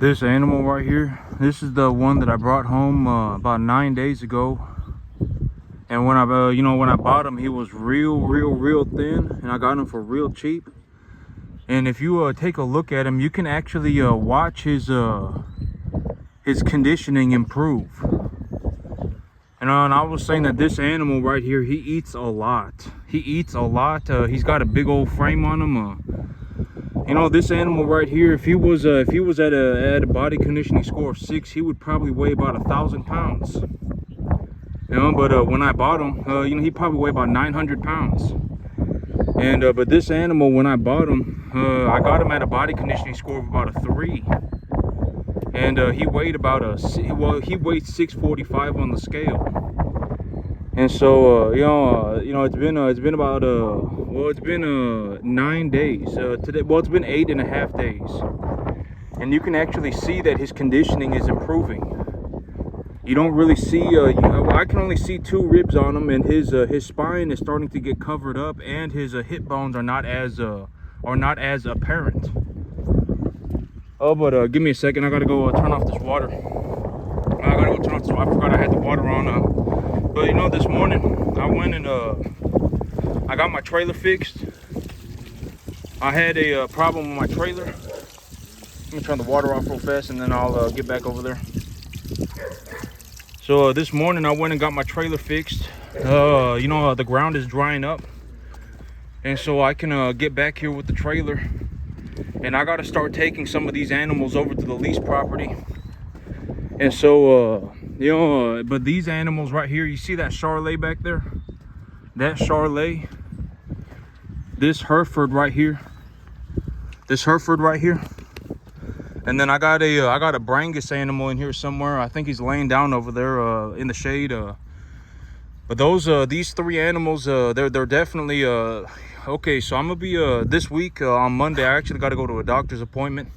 This animal right here, this is the one that I brought home about 9 days ago. And when I when I bought him, he was real thin, and I got him for real cheap. And if you take a look at him, you can actually watch his conditioning improve. And I was saying that this animal right here, he eats a lot. He's got a big old frame on him. This animal right here, if he was at a body conditioning score of 6, he would probably weigh about 1,000 pounds. But when I bought him, he probably weighed about 900 pounds. And but this animal, when I bought him, I got him at a body conditioning score of about a 3. And he weighed about he weighed 645 on the scale. And so it's been about 9 days today. Well, it's been 8.5 days, and you can actually see that his conditioning is improving. You don't really see I can only see 2 ribs on him, and his spine is starting to get covered up, and his hip bones are not as apparent. Oh, but give me a second. I gotta go turn off this water. I forgot I had the water on. But this morning I went and I got my trailer fixed. I had a problem with my trailer. Let me turn the water off real fast, and then I'll get back over there. So this morning I went and got my trailer fixed. The ground is drying up, and so I can get back here with the trailer. And I got to start taking some of these animals over to the lease property. And so, but these animals right here, you see that Charolais back there? That Charolais, this Hereford right here, and then I got a Brangus animal in here somewhere. I think he's laying down over there in the shade. But these 3 animals, they're definitely okay. So I'm gonna be this week on Monday. I actually got to go to a doctor's appointment.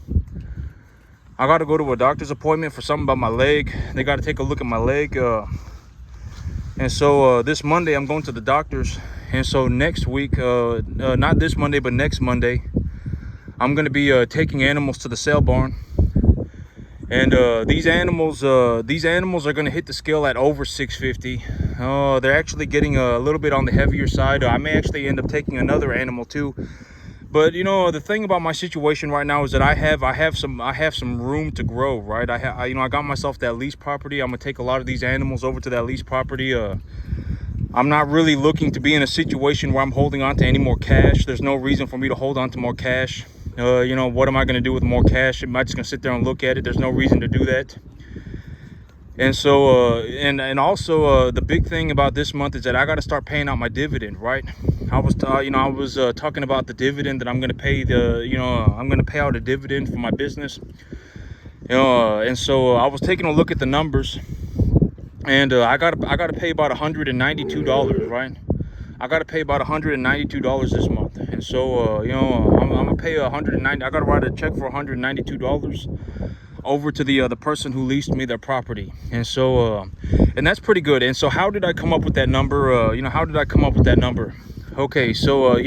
I got to go to a doctor's appointment for something about my leg. They got to take a look at my leg. And so this Monday I'm going to the doctor's. And so next week, not this Monday, but next Monday, I'm going to be taking animals to the sale barn. And these animals are going to hit the scale at over 650. They're actually getting a little bit on the heavier side. I may actually end up taking another animal too. But the thing about my situation right now is that I have some room to grow, right? I got myself that lease property. I'm gonna take a lot of these animals over to that lease property. I'm not really looking to be in a situation where I'm holding on to any more cash. There's no reason for me to hold on to more cash. What am I gonna do with more cash? Am I just gonna sit there and look at it? There's no reason to do that. And so and also the big thing about this month is that I got to start paying out my dividend, right? I was talking about the dividend that I'm going to pay. I'm going to pay out a dividend for my business. And so I was taking a look at the numbers, and I got to pay about $192, right? I got to pay about $192 this month. And so I'm gonna pay $190. I got to write a check for $192 over to the person who leased me their property. And so and that's pretty good. And so how did I come up with that number? How did I come up with that number? Okay, so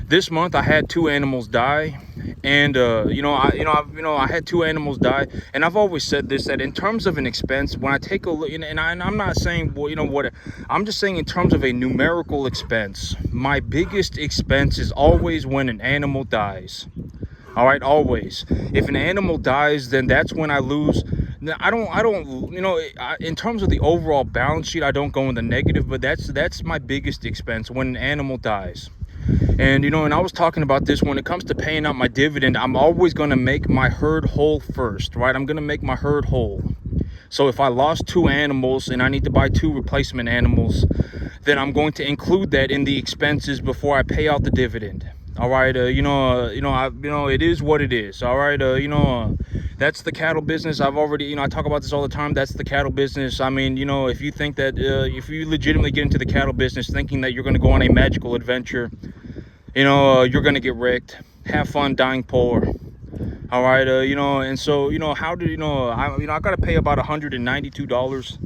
this month I had 2 animals die. And I had 2 animals die, and I've always said this, that in terms of an expense, when I take a look, and I'm not saying, I'm just saying in terms of a numerical expense, my biggest expense is always when an animal dies. All right, always. If an animal dies, then that's when I lose. I don't, in terms of the overall balance sheet, I don't go in the negative, but that's my biggest expense, when an animal dies. And and I was talking about this, when it comes to paying out my dividend, I'm always going to make my herd whole first, right? I'm going to make my herd whole. So if I lost 2 animals and I need to buy 2 replacement animals, then I'm going to include that in the expenses before I pay out the dividend. All right, it is what it is. All right, that's the cattle business. I've already, I talk about this all the time. That's the cattle business. I mean, if you think that, if you legitimately get into the cattle business thinking that you're going to go on a magical adventure, you're going to get wrecked. Have fun dying poor. All right, and so, how do, I got to pay about $192.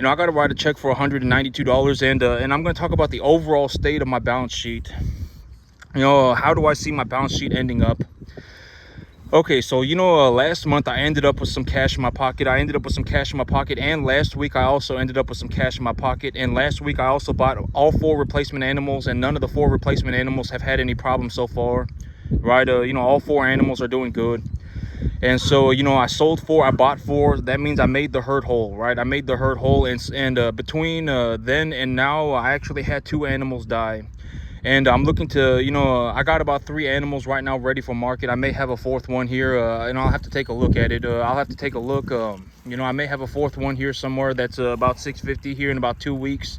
I got to write a check for $192, and I'm going to talk about the overall state of my balance sheet. How do I see my balance sheet ending up? Okay, so last month I ended up with some cash in my pocket. And last week I also ended up with some cash in my pocket. And last week I also bought all 4 replacement animals, and none of the 4 replacement animals have had any problems so far, right? All 4 animals are doing good. And so I sold 4, I bought 4. That means I made the herd whole, right? I made the herd whole, and between then and now I actually had 2 animals die. And I'm looking to, I got about 3 animals right now ready for market. I may have a 4th one here, and I'll have to take a look at it. I'll have to take a look. I may have a 4th one here somewhere that's about $650 here in about 2 weeks.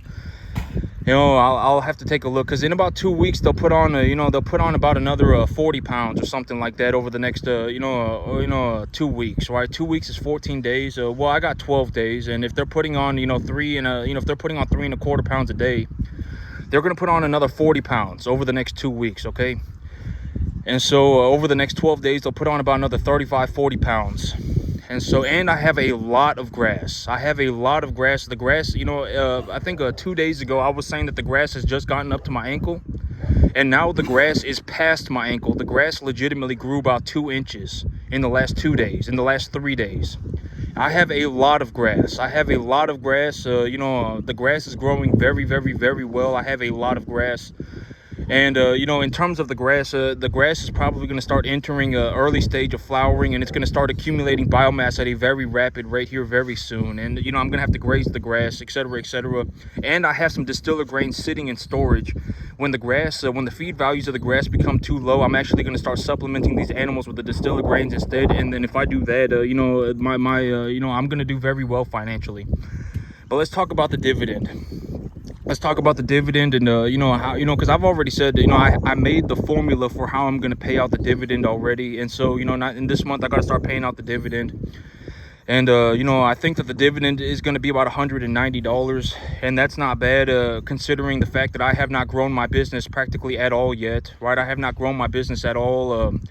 I'll have to take a look, because in about 2 weeks they'll put on, they'll put on about another 40 pounds or something like that over the next, 2 weeks, right? 2 weeks is 14 days. Well, I got 12 days, and if they're putting on, 3 and if they're putting on 3¼ pounds a day, they're going to put on another 40 pounds over the next 2 weeks, okay? And so over the next 12 days, they'll put on about another 35, 40 pounds. And so, and I have a lot of grass. The grass, I think 2 days ago, I was saying that the grass has just gotten up to my ankle. And now the grass is past my ankle. The grass legitimately grew about 2 inches in the last 2 days, in the last 3 days. I have a lot of grass. The grass is growing very, very, very well. I have a lot of grass. And, in terms of the grass is probably going to start entering an early stage of flowering, and it's going to start accumulating biomass at a very rapid rate here very soon. And, I'm going to have to graze the grass, etc., etc. And I have some distiller grains sitting in storage. When the feed values of the grass become too low, I'm actually going to start supplementing these animals with the distiller grains instead. And then if I do that, I'm going to do very well financially. But let's talk about the dividend. And how, because I've already said, I made the formula for how I'm going to pay out the dividend already. And so, not in this month, I got to start paying out the dividend. And I think that the dividend is going to be about $190, and that's not bad, considering the fact that I have not grown my business practically at all yet, right? I have not grown my business at all. And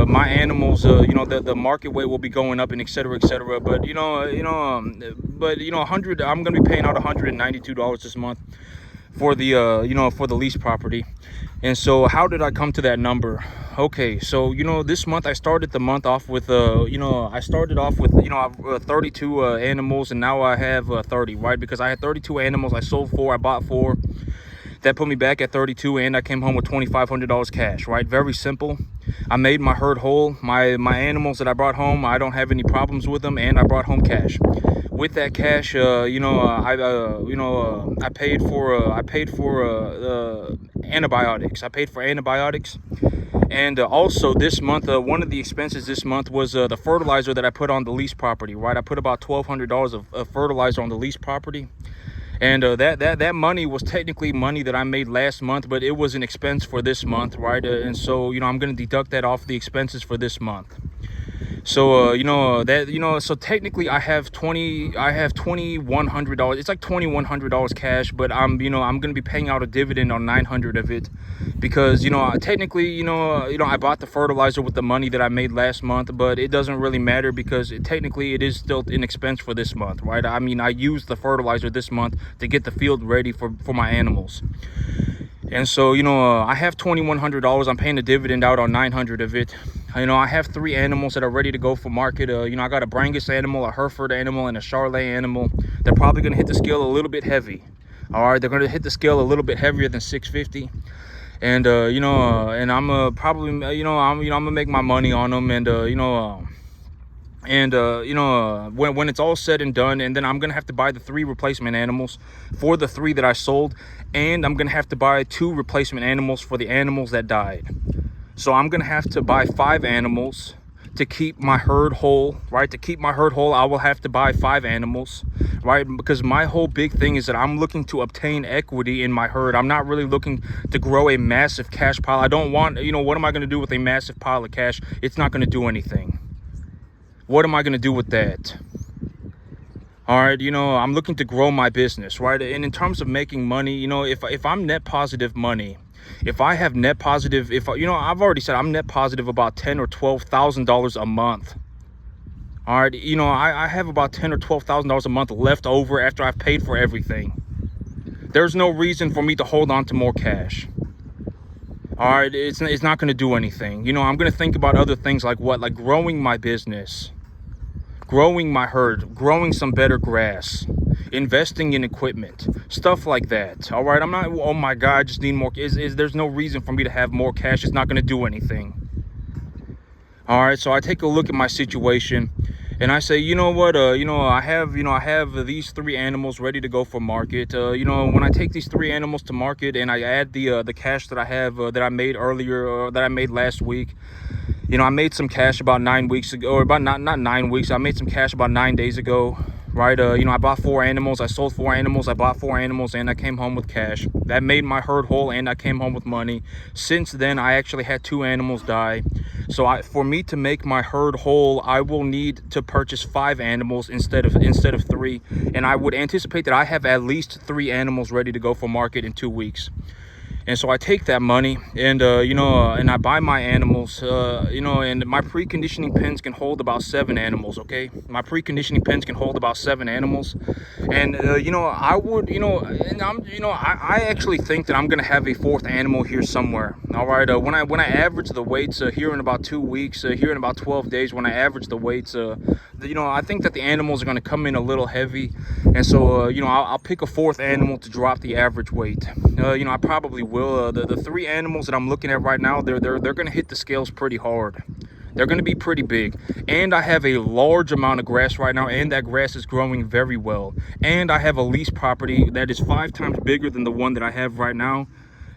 my animals, the market weight will be going up, and etc., etc. But I'm going to be paying out $192 this month for the for the lease property. And so how did I come to that number? Okay, so this month I started the month off with 32 animals, and now I have 30, right? Because I had 32 animals, I sold 4, I bought 4. That put me back at 32, and I came home with $2,500 cash, right? Very simple. I made my herd whole. My animals that I brought home, I don't have any problems with them, and I brought home cash. With that cash, I paid for antibiotics. And also this month, one of the expenses this month was the fertilizer that I put on the lease property, right? I put about $1,200 of fertilizer on the lease property. And that money was technically money that I made last month, but it was an expense for this month, right? And so, I'm going to deduct that off the expenses for this month. So, so technically I have $2,100. It's like $2,100 cash, but I'm going to be paying out a dividend on 900 of it, because, technically, I bought the fertilizer with the money that I made last month, but it doesn't really matter, because technically it is still an expense for this month, right? I mean, I used the fertilizer this month to get the field ready for my animals. And so, I have $2,100. I'm paying the dividend out on 900 of it. I have 3 animals that are ready to go for market. I got a Brangus animal, a Hereford animal, and a Charolais animal. They're probably going to hit the scale a little bit heavy. All right, they're going to hit the scale a little bit heavier than 650. And and I'm probably I'm gonna make my money on them. And when it's all said and done, and then I'm gonna have to buy the 3 replacement animals for the 3 that I sold, and I'm gonna have to buy 2 replacement animals for the animals that died. So I'm gonna have to buy 5 animals to keep my herd whole, right? To keep my herd whole, I will have to buy 5 animals, right? Because my whole big thing is that I'm looking to obtain equity in my herd. I'm not really looking to grow a massive cash pile. I don't want, what am I gonna do with a massive pile of cash? It's not gonna do anything. What am I gonna do with that? All right, I'm looking to grow my business, right? And in terms of making money, if I'm net positive money, if I have net positive, I've already said I'm net positive about $10,000 or $12,000 a month. All right, I have about $10,000 or $12,000 a month left over after I've paid for everything. There's no reason for me to hold on to more cash. All right, it's not going to do anything. I'm going to think about other things like what, like growing my business, growing my herd, growing some better grass, investing in equipment, stuff like that. All right, I'm not, oh my God, I just need more. There's no reason for me to have more cash. It's not going to do anything. All right, so I take a look at my situation and I say, you know what, I have these 3 animals ready to go for market. When I take these 3 animals to market and I add the cash that I have, that I made earlier, or that I made last week, I made some cash about 9 weeks ago, or about not 9 weeks. I made some cash about 9 days ago, right? I bought 4 animals. I sold 4 animals. I bought 4 animals, and I came home with cash. That made my herd whole, and I came home with money. Since then, I actually had 2 animals die. So for me to make my herd whole, I will need to purchase 5 animals instead of 3, and I would anticipate that I have at least 3 animals ready to go for market in 2 weeks. And so I take that money and, and I buy my animals, and my preconditioning pens can hold about 7 animals, okay? My preconditioning pens can hold about 7 animals. And, I would, and I actually think that I'm going to have a 4th animal here somewhere. All right. When I average the weights here in about 2 weeks, here in about 12 days, when I average the weights, I think that the animals are going to come in a little heavy. And so, I'll pick a 4th animal to drop the average weight. I probably will. The 3 animals that I'm looking at right now, they're going to hit the scales pretty hard. They're going to be pretty big. And I have a large amount of grass right now, and that grass is growing very well. And I have a lease property that is 5 times bigger than the one that I have right now.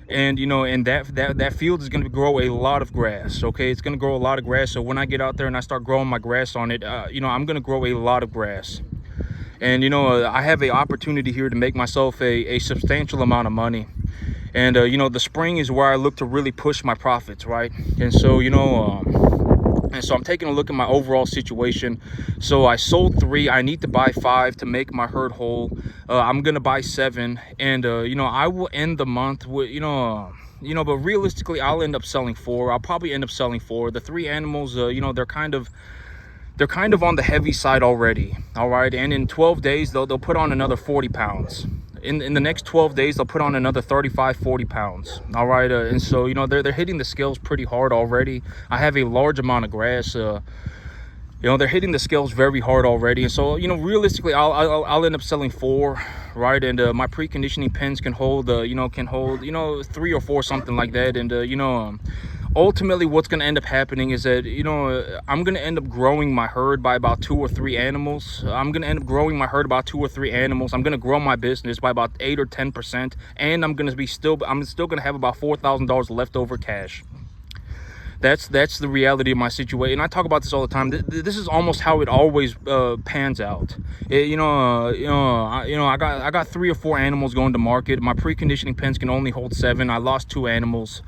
And and that field is going to grow a lot of grass. Okay, it's going to grow a lot of grass. So when I get out there and I start growing my grass on it, I'm going to grow a lot of grass. And I have an opportunity here to make myself a substantial amount of money. And the spring is where I look to really push my profits, right? And so and so I'm taking a look at my overall situation. So I sold 3. I need to buy 5 to make my herd whole. I'm gonna buy 7, and I will end the month with but realistically I'll end up selling 4. I'll probably end up selling 4. The 3 animals, they're kind of on the heavy side already. All right, and in 12 days they'll put on another 40 pounds. In the next 12 days they'll put on another 35-40 pounds. All right, and so they're hitting the scales pretty hard already. I have a large amount of grass. They're hitting the scales very hard already. And so realistically I'll end up selling 4, right? And my preconditioning pens can hold 3 or 4, something like that. And ultimately what's going to end up happening is that I'm going to end up growing my herd by about 2 or 3 animals. I'm going to end up growing my herd about 2 or 3 animals. I'm going to grow my business by about 8 or 10%, and I'm still going to have about $4,000 leftover cash. That's the reality of my situation. I talk about this all the time. This is almost how it always pans out. I got 3 or 4 animals going to market. My preconditioning pens can only hold 7. I lost 2 animals.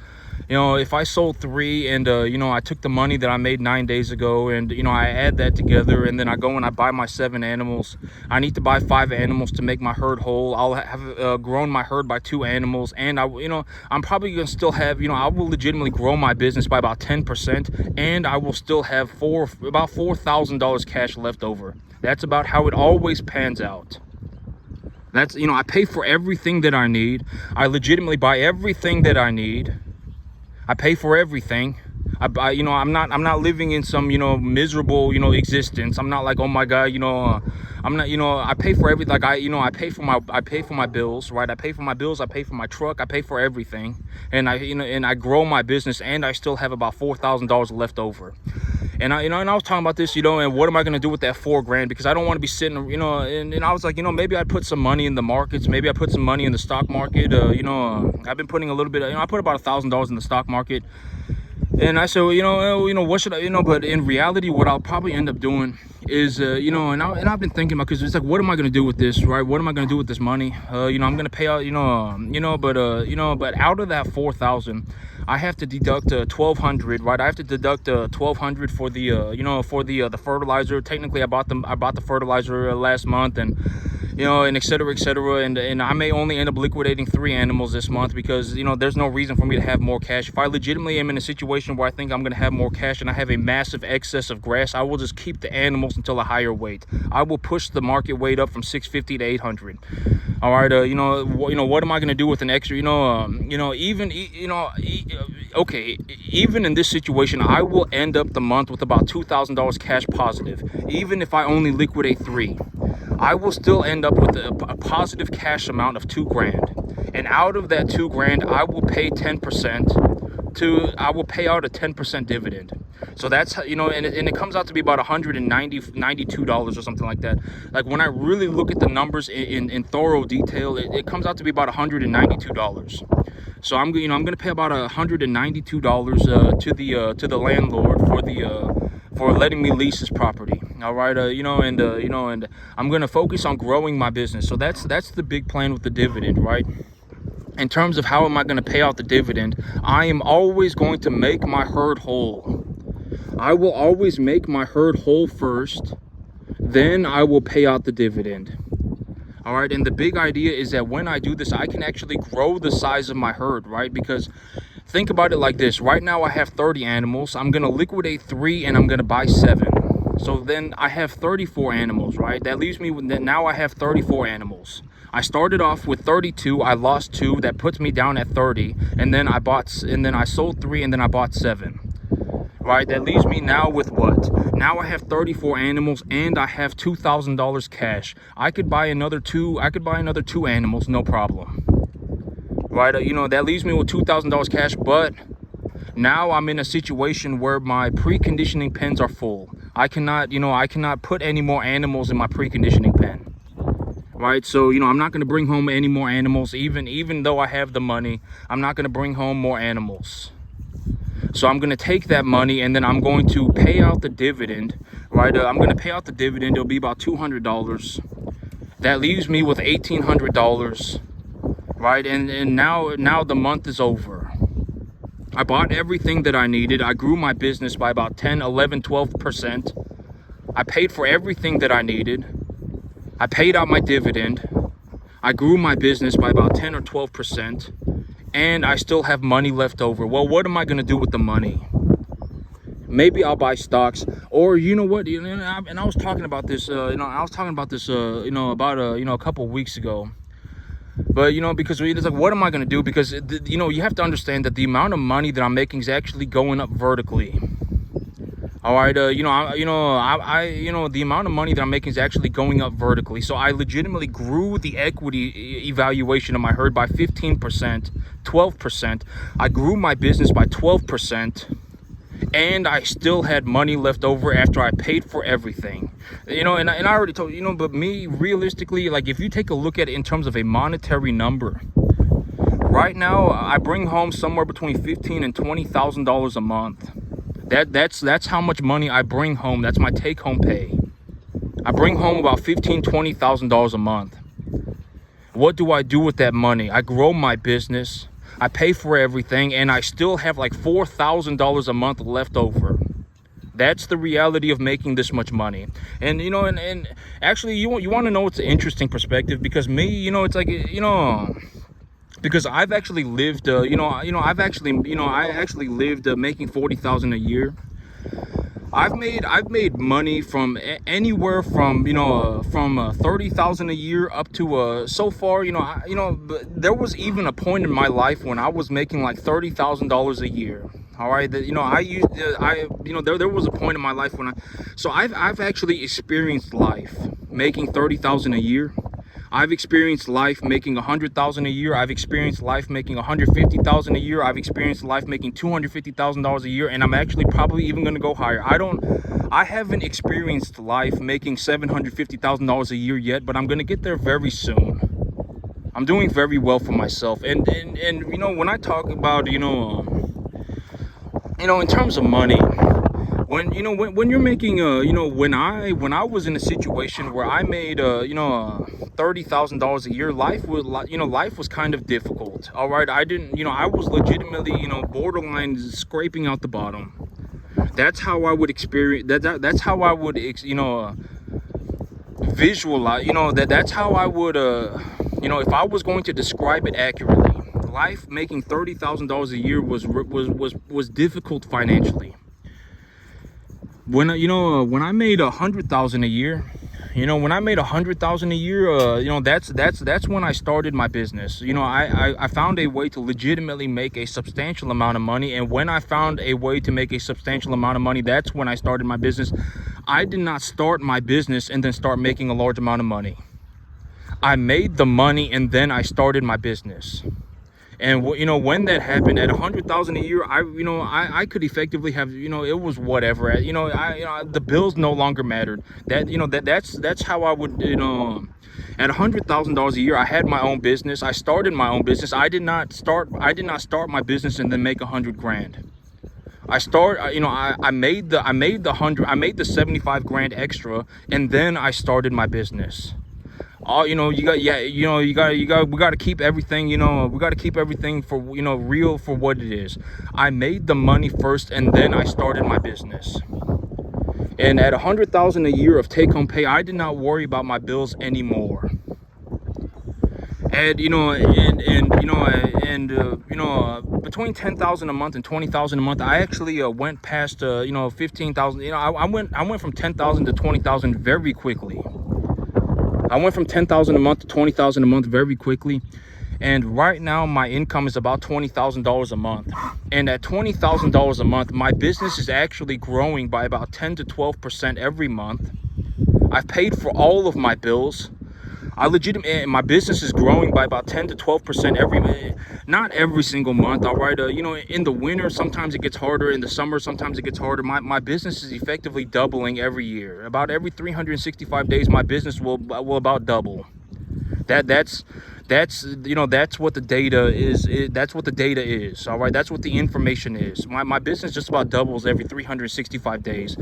If I sold 3 and I took the money that I made 9 days ago, and I add that together, and then I go and I buy my 7 animals. I need to buy 5 animals to make my herd whole. I'll have grown my herd by 2 animals, and I'm probably gonna still have I will legitimately grow my business by about 10%, and I will still have about $4,000 cash left over. That's about how it always pans out. That's I pay for everything that I need. I legitimately buy everything that I need. I pay for everything. I'm not living in some miserable existence. I'm not like, oh my God, I'm not I pay for everything. Like I pay for my bills, right? I pay for my bills. I pay for my truck. I pay for everything, and I grow my business, and I still have about $4,000 left over. And I was talking about this, and what am I going to do with that $4,000? Because I don't want to be sitting, and I was like, maybe I'd put some money in the markets. Maybe I put some money in the stock market. I've been putting a little bit, I put about $1,000 in the stock market. And I said, what should I, but in reality, what I'll probably end up doing is, and I've been thinking about, because it's like, what am I going to do with this, right? What am I going to do with this money? I'm going to pay out, but out of that 4,000, I have to deduct 1,200, right? I have to deduct 1,200 for the the fertilizer. Technically, I bought the fertilizer last month, and and et cetera, and I may only end up liquidating 3 animals this month, because there's no reason for me to have more cash. If I legitimately am in a situation where I think I'm going to have more cash and I have a massive excess of grass, I will just keep the animals until a higher weight. I will push the market weight up from 650 to 800. All right, what am I going to do with an extra, okay, even in this situation, I will end up the month with about $2,000 cash positive. Even if I only liquidate 3, I will still end up with a positive cash amount of 2 grand. And out of that 2 grand, I will pay 10% I will pay out a 10% dividend. So that's, you know, and it comes out to be about $92 or something like that. Like when I really look at the numbers in thorough detail, it comes out to be about $192. So I'm going to pay about $192 to the landlord for letting me lease his property. All right, and I'm going to focus on growing my business. So that's the big plan with the dividend, right? In terms of how am I going to pay out the dividend, I am always going to make my herd whole. I will always make my herd whole first, then I will pay out the dividend. All right, and the big idea is that when I do this, I can actually grow the size of my herd, right? Because think about it like this. Right now I have 30 animals. I'm going to liquidate 3 and I'm going to buy 7. So then I have 34 animals, right? That leaves me with, now I have 34 animals. I started off with 32, I lost 2, that puts me down at 30, and then I sold 3 and then I bought 7. Right? That leaves me now with what? Now I have 34 animals and I have $2,000 cash. I could buy another 2 animals, no problem. Right? That leaves me with $2,000 cash, but now I'm in a situation where my preconditioning pens are full. I cannot put any more animals in my preconditioning pen. Right, so I'm not going to bring home any more animals. Even though I have the money, I'm not going to bring home more animals. So I'm going to take that money and then I'm going to pay out the dividend. Right, I'm going to pay out the dividend. It'll be about $200. That leaves me with $1,800. Right, and now the month is over. I bought everything that I needed. I grew my business by about 10, 11, 12%. I paid for everything that I needed. I paid out my dividend. I grew my business by about 10 or 12%, and I still have money left over. Well, what am I going to do with the money? Maybe I'll buy stocks, or you know what? And I was talking about this. A couple of weeks ago. But because it's like, what am I going to do? Because you have to understand that the amount of money that I'm making is actually going up vertically. All right, the amount of money that I'm making is actually going up vertically. So I legitimately grew the equity evaluation of my herd by 15%, 12%. I grew my business by 12%, and I still had money left over after I paid for everything. And I already told you, but me, realistically, like if you take a look at it in terms of a monetary number, right now I bring home somewhere between $15,000 and $20,000 a month. That's how much money I bring home. That's my take-home pay. I bring home about $15,000, $20,000 a month. What do I do with that money? I grow my business. I pay for everything, and I still have like $4,000 a month left over. That's the reality of making this much money. And and actually, you want to know what's an interesting perspective? Because me, it's like because I've actually lived, I actually lived making $40,000 a year. I've made money from anywhere from from 30,000 a year up to so far, there was even a point in my life when I was making like $30,000 a year. All right, there was a point in my life when I've actually experienced life making 30,000 a year. I've experienced life making 100,000 a year. I've experienced life making 150,000 a year. I've experienced life making $250,000 a year, and I'm actually probably even going to go higher. I haven't experienced life making $750,000 a year yet, but I'm going to get there very soon. I'm doing very well for myself, and when I talk about in terms of money. When you're making when I was in a situation where I made $30,000 a year, life was kind of difficult. All right, I was legitimately borderline scraping out the bottom. That's how I would experience that's how I would visualize that's how I would if I was going to describe it accurately. Life making $30,000 a year was difficult financially. When I made $100,000 a year, when I made 100,000 a year, that's when I started my business. I found a way to legitimately make a substantial amount of money. And when I found a way to make a substantial amount of money, that's when I started my business. I did not start my business and then start making a large amount of money. I made the money and then I started my business. And when that happened at 100,000 a year, I could effectively have, it was whatever. The bills no longer mattered. That's how I would, at $100,000 a year, I had my own business. I started my own business. I did not start my business and then make 100 grand. I made the 75 grand extra, and then I started my business. We got to keep everything, we got to keep everything for, real for what it is. I made the money first, and then I started my business. And at 100,000 a year of take-home pay, I did not worry about my bills anymore. And between 10,000 a month and 20,000 a month, I actually went past 15,000. I went from 10,000 to 20,000 very quickly. I went from 10,000 a month to 20,000 a month very quickly. And right now my income is about $20,000 a month. And at $20,000 a month, my business is actually growing by about 10 to 12% every month. I've paid for all of my bills. My business is growing by about 10 to 12% not every single month. All right. In the winter, sometimes it gets harder. In the summer, sometimes it gets harder. My business is effectively doubling every year. About every 365 days, my business will about double. That's what the data is. That's what the data is. All right. That's what the information is. My business just about doubles every 365 days.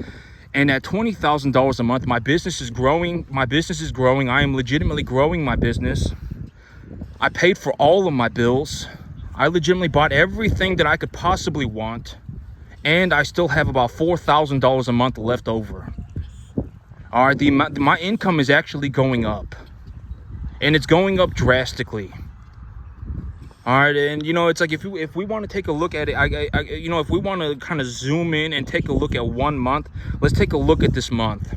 And at $20,000 a month, my business is growing. I am legitimately growing my business. I paid for all of my bills. I legitimately bought everything that I could possibly want. And I still have about $4,000 a month left over. All right, my income is actually going up. And it's going up drastically. All right, and it's like if we want to take a look at it, if we want to kind of zoom in and take a look at 1 month, let's take a look at this month.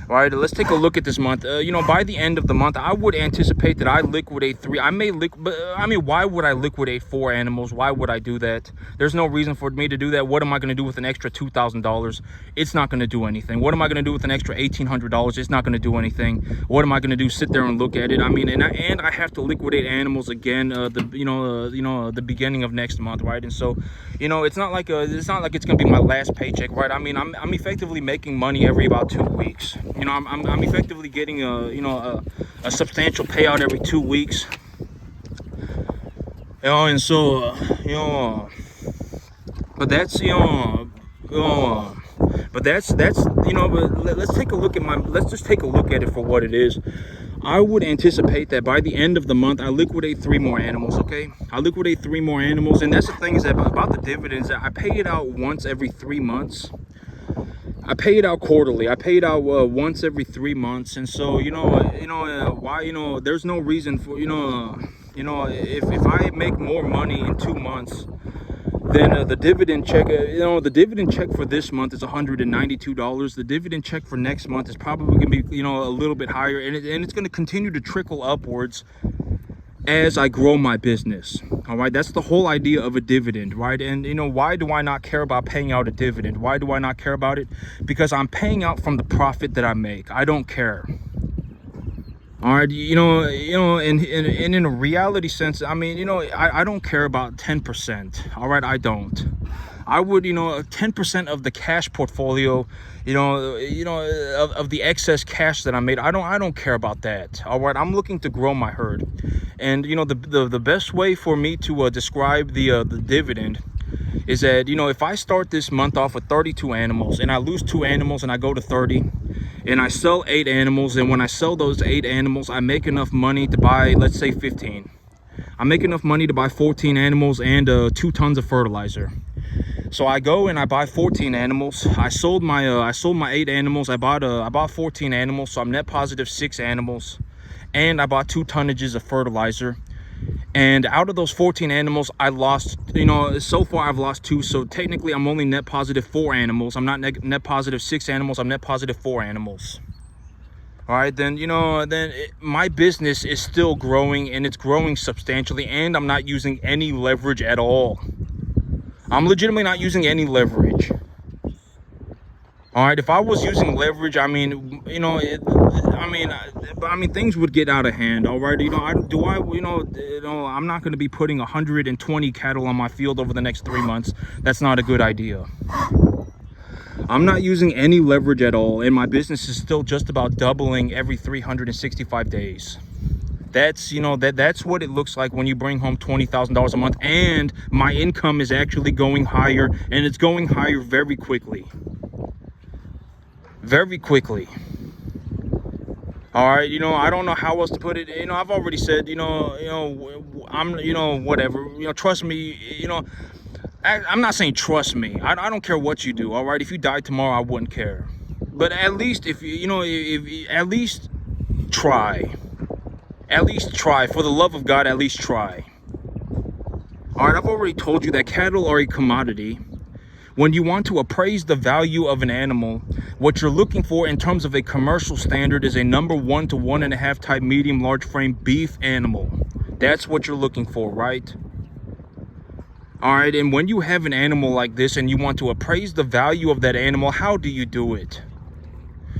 All right, let's take a look at this month. By the end of the month, I would anticipate that I liquidate 3. Why would I liquidate 4 animals? Why would I do that? There's no reason for me to do that. What am I going to do with an extra $2,000? It's not going to do anything. What am I going to do with an extra $1,800? It's not going to do anything. What am I going to do? Sit there and look at it? And I have to liquidate animals again. The beginning of next month, right? And so, it's not like it's going to be my last paycheck, right? I'm effectively making money every about 2 weeks. I'm effectively getting a substantial payout every 2 weeks. And so but let's take a look at let's just take a look at it for what it is. I would anticipate that by the end of the month, I liquidate 3 more animals, okay? I liquidate 3 more animals, and that's the thing is that about the dividends, that I pay it out once every 3 months. I pay it out quarterly. I pay it out once every 3 months, and so why there's no reason for if I make more money in 2 months, then the dividend check for this month is $192. The dividend check for next month is probably gonna be a little bit higher, and it's going to continue to trickle upwards as I grow my business. All right, that's the whole idea of a dividend, right? And why do I not care about paying out a dividend? Why do I not care about it? Because I'm paying out from the profit that I make. I don't care. All right, and in a reality sense, I don't care about 10%. All right, I don't. I would, 10% of the cash portfolio, of the excess cash that I made, I don't care about that. All right, I'm looking to grow my herd. And the best way for me to describe the dividend is that if I start this month off with 32 animals and I lose 2 animals and I go to 30, and I sell 8 animals, and when I sell those 8 animals, I make enough money to buy, let's say, 15. I make enough money to buy 14 animals and 2 tons of fertilizer. So I go and I buy 14 animals. I sold my 8 animals. I bought 14 animals, so I'm net positive 6 animals, and I bought 2 tonnages of fertilizer. And out of those 14 animals, I lost, so far I've lost 2. So technically I'm only net positive 4 animals. I'm not net positive 6 animals. I'm net positive 4 animals. all right, then, my business is still growing, and it's growing substantially, and I'm not using any leverage at all. I'm legitimately not using any leverage. All right, if I was using leverage, I mean, things would get out of hand. All right, I'm not going to be putting 120 cattle on my field over the next 3 months. That's not a good idea. I'm not using any leverage at all, and my business is still just about doubling every 365 days. That's that's what it looks like when you bring home $20,000 a month, and my income is actually going higher, and it's going higher very quickly. Very quickly. All right, I don't know how else to put it. I've already said, I'm, whatever, trust me, I'm not saying trust me. I don't care what you do. All right, if you died tomorrow, I wouldn't care. But at least if at least try. At least try. For the love of God, at least try. All right, I've already told you that cattle are a commodity. When you want to appraise the value of an animal, what you're looking for in terms of a commercial standard is a number 1 to 1.5 type medium large frame beef animal. That's what you're looking for, right? All right, and when you have an animal like this and you want to appraise the value of that animal, how do you do it?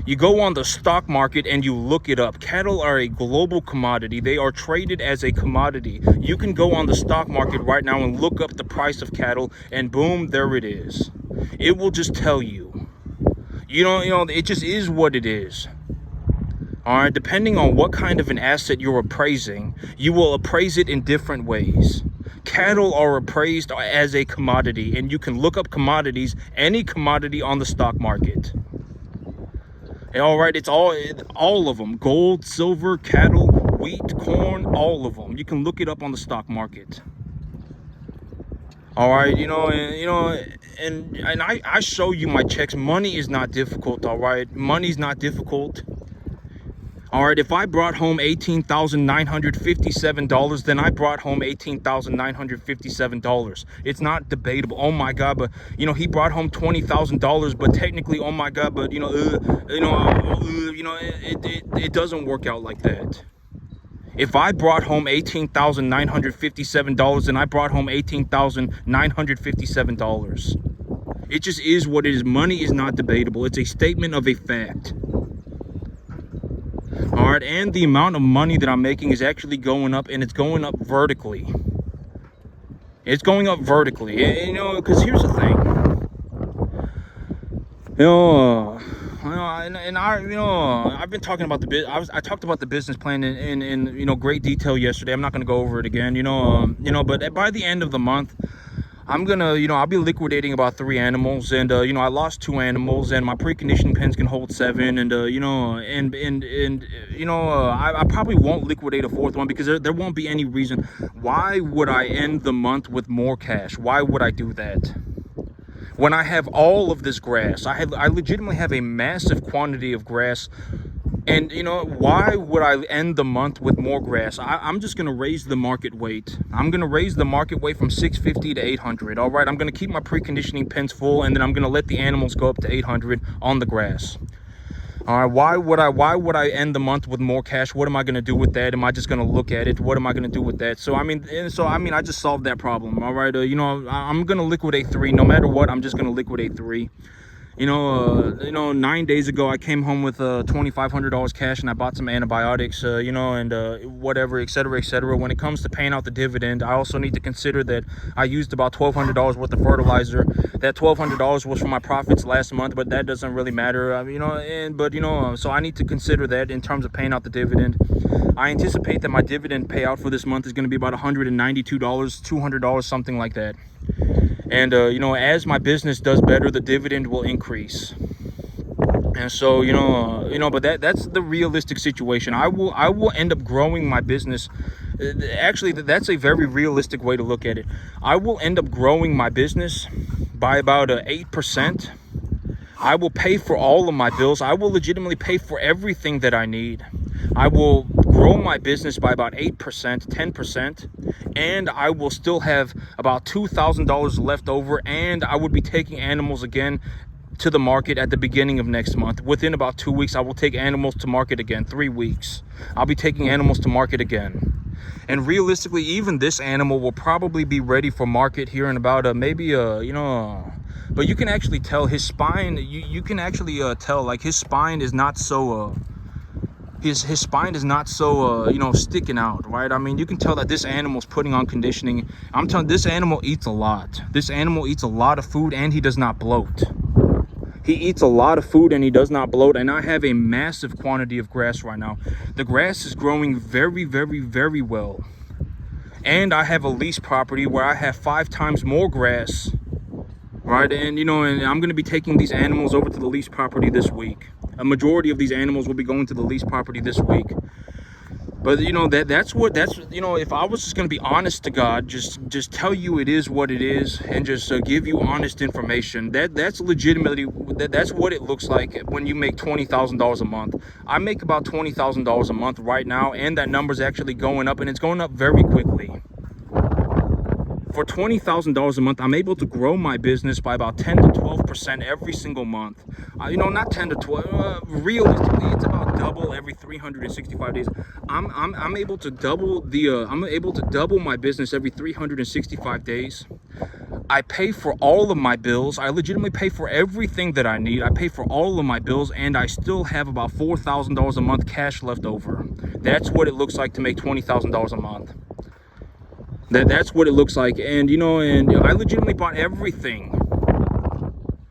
You go on the stock market and you look it up. Cattle are a global commodity. They are traded as a commodity. You can go on the stock market right now and look up the price of cattle, and boom, there it is. It will just tell you. It just is what it is. All right, depending on what kind of an asset you're appraising, you will appraise it in different ways. Cattle are appraised as a commodity, and you can look up commodities, any commodity on the stock market. All right, it's all of them: gold, silver, cattle, wheat, corn, all of them. You can look it up on the stock market. All right, and I show you my checks. Money is not difficult. All right, money's not difficult. All right, if I brought home $18,957, then I brought home $18,957. It's not debatable. Oh my God, but he brought home $20,000, but technically, oh my God, but it doesn't work out like that. If I brought home $18,957, then I brought home $18,957. It just is what it is. Money is not debatable. It's a statement of a fact. All right, and the amount of money that I'm making is actually going up, and it's going up vertically. It's going up vertically, because here's the thing. I've been talking about I talked about the business plan in great detail yesterday. I'm not going to go over it again, but by the end of the month, I'm gonna, I'll be liquidating about 3 animals, and I lost 2 animals, and my preconditioning pens can hold 7, and I probably won't liquidate a 4th one, because there won't be any reason. Why would I end the month with more cash? Why would I do that? When I have all of this grass, I legitimately have a massive quantity of grass. And why would I end the month with more grass? I'm just gonna raise the market weight. I'm gonna raise the market weight from 650 to 800. All right, I'm gonna keep my preconditioning pens full, and then I'm gonna let the animals go up to 800 on the grass. All right, why would I end the month with more cash? What am I gonna do with that? Am I just gonna look at it? What am I gonna do with that? So I just solved that problem. All right, I'm gonna liquidate 3 no matter what. I'm just gonna liquidate 3. 9 days ago, I came home with $2,500 cash, and I bought some antibiotics, and whatever, et cetera, et cetera. When it comes to paying out the dividend, I also need to consider that I used about $1,200 worth of fertilizer. That $1,200 was from my profits last month, but that doesn't really matter, so I need to consider that in terms of paying out the dividend. I anticipate that my dividend payout for this month is going to be about $192, $200, something like that. And as my business does better, the dividend will increase. And so but that's the realistic situation. I will end up growing my business. Actually, that's a very realistic way to look at it. I will end up growing my business by about 8%. I will pay for all of my bills. I will legitimately pay for everything that I need. I will grow my business by about 8%, 10%, and I will still have about $2,000 left over, and I would be taking animals again to the market at the beginning of next month. Within about 2 weeks, I will take animals to market again. 3 weeks, I'll be taking animals to market again. And realistically, even this animal will probably be ready for market here in about but you can actually tell his spine, you can actually tell, like, his spine is not so his spine is not so sticking out, right? I mean, you can tell that this animal's putting on conditioning. I'm telling you, this animal eats a lot. This animal eats a lot of food, and he does not bloat. He eats a lot of food and he does not bloat. And I have a massive quantity of grass right now. The grass is growing very, very, very well. And I have a lease property where I have 5 times more grass, right? And and I'm going to be taking these animals over to the lease property this week. A majority of these animals will be going to the lease property this week. But that's if I was just going to be honest to God, just tell you it is what it is, and just give you honest information, that's legitimately, that's what it looks like when you make $20,000 a month. I make about $20,000 a month right now, and that number's actually going up, and it's going up very quickly. For $20,000 a month, I'm able to grow my business by about 10 to 12% every single month. Not 10 to 12. Realistically, it's about double every 365 days. I'm able to double I'm able to double my business every 365 days. I pay for all of my bills. I legitimately pay for everything that I need. I pay for all of my bills, and I still have about $4,000 a month cash left over. That's what it looks like to make $20,000 a month. That's what it looks like. And I legitimately bought everything.